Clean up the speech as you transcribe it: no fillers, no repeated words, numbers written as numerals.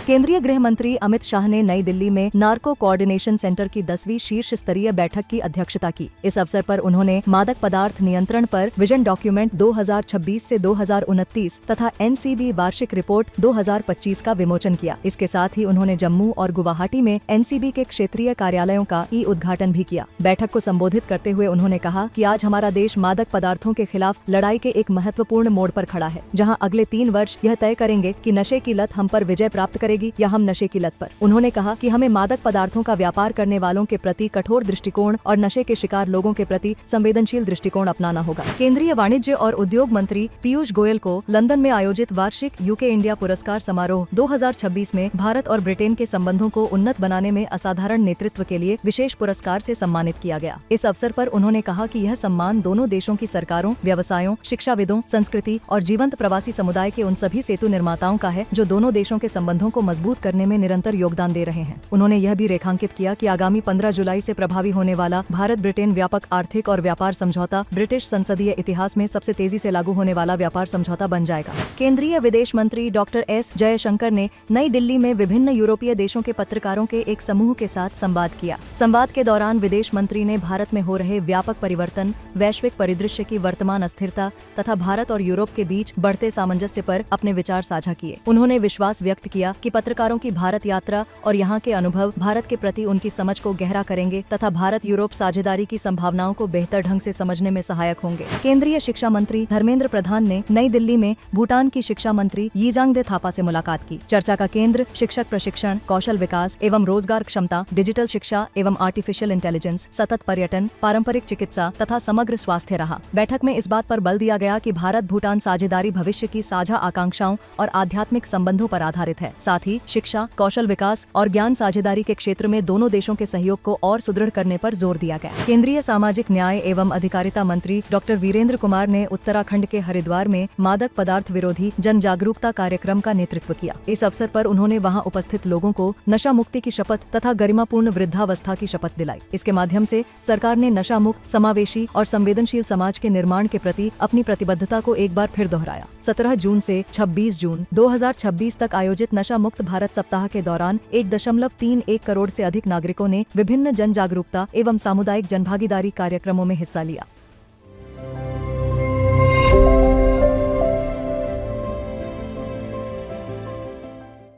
केंद्रीय गृह मंत्री अमित शाह ने नई दिल्ली में नार्को कोऑर्डिनेशन सेंटर की 10वीं शीर्ष स्तरीय बैठक की अध्यक्षता की। इस अवसर पर उन्होंने मादक पदार्थ नियंत्रण पर विजन डॉक्यूमेंट 2026 से 2029 तथा एनसीबी वार्षिक रिपोर्ट 2025 का विमोचन किया। इसके साथ ही उन्होंने जम्मू और गुवाहाटी में एनसीबी के क्षेत्रीय कार्यालयों का उद्घाटन भी किया। बैठक को संबोधित करते हुए उन्होंने कहा कि आज हमारा देश मादक पदार्थों के खिलाफ लड़ाई के एक महत्वपूर्ण मोड़ पर खड़ा है, जहां अगले 3 वर्ष यह तय करेंगे कि नशे की लत हम पर विजय प्राप्त करेगी या हम नशे की लत पर। उन्होंने कहा कि हमें मादक पदार्थों का व्यापार करने वालों के प्रति कठोर दृष्टिकोण और नशे के शिकार लोगों के प्रति संवेदनशील दृष्टिकोण अपनाना होगा। केंद्रीय वाणिज्य और उद्योग मंत्री पीयूष गोयल को लंदन में आयोजित वार्षिक यूके इंडिया पुरस्कार समारोह 2026 में भारत और ब्रिटेन के संबंधों को उन्नत बनाने में असाधारण नेतृत्व के लिए विशेष पुरस्कार से सम्मानित किया गया। इस अवसर पर उन्होंने कहा कि यह सम्मान दोनों देशों की सरकारों, व्यवसायों, शिक्षाविदों, संस्कृति और जीवंत प्रवासी समुदाय के उन सभी सेतु निर्माताओं का है जो दोनों देशों के संबंधों को मजबूत करने में निरंतर योगदान दे रहे हैं। उन्होंने यह भी रेखांकित किया कि आगामी 15 जुलाई से प्रभावी होने वाला भारत ब्रिटेन व्यापक आर्थिक और व्यापार समझौता ब्रिटिश संसदीय इतिहास में सबसे तेजी से लागू होने वाला व्यापार समझौता बन जाएगा। केंद्रीय विदेश मंत्री डॉक्टर एस जयशंकर ने नई दिल्ली में विभिन्न यूरोपीय देशों के पत्रकारों के एक समूह के साथ संवाद किया। संवाद के दौरान विदेश मंत्री ने भारत में हो रहे व्यापक परिवर्तन, वैश्विक परिदृश्य की वर्तमान अस्थिरता तथा भारत और यूरोप के बीच बढ़ते सामंजस्य पर अपने विचार साझा किए। उन्होंने विश्वास व्यक्त किया कि पत्रकारों की भारत यात्रा और यहाँ के अनुभव भारत के प्रति उनकी समझ को गहरा करेंगे तथा भारत यूरोप साझेदारी की संभावनाओं को बेहतर ढंग से समझने में सहायक होंगे। केंद्रीय शिक्षा मंत्री धर्मेंद्र प्रधान ने नई दिल्ली में भूटान की शिक्षा मंत्री यीजांगदे थापा से मुलाकात की। चर्चा का केंद्र शिक्षक प्रशिक्षण, कौशल विकास एवं रोजगार क्षमता, डिजिटल शिक्षा एवं आर्टिफिशियल इंटेलिजेंस, सतत पर्यटन, पारंपरिक चिकित्सा तथा समग्र स्वास्थ्य रहा। बैठक में इस बात पर बल दिया गया कि भारत भूटान साझेदारी भविष्य की साझा आकांक्षाओं और आध्यात्मिक संबंधों पर आधारित है। साथ ही शिक्षा, कौशल विकास और ज्ञान साझेदारी के क्षेत्र में दोनों देशों के सहयोग को और सुदृढ़ करने पर जोर दिया गया। केंद्रीय सामाजिक न्याय एवं अधिकारिता मंत्री डॉक्टर वीरेंद्र कुमार ने उत्तराखंड के हरिद्वार में मादक पदार्थ विरोधी जन जागरूकता कार्यक्रम का नेतृत्व किया। इस अवसर पर उन्होंने वहां उपस्थित लोगों को नशा मुक्ति की शपथ तथा गरिमापूर्ण वृद्धावस्था की शपथ दिलाई। इसके माध्यम से सरकार ने नशा मुक्त, समावेशी और संवेदनशील समाज के निर्माण के प्रति अपनी प्रतिबद्धता को एक बार फिर दोहराया। 17 जून से 26 जून 2026 तक आयोजित नशा मुक्त भारत सप्ताह के दौरान 1.31 करोड़ से अधिक नागरिकों ने विभिन्न जन जागरूकता एवं सामुदायिक जनभागीदारी कार्यक्रमों में हिस्सा लिया।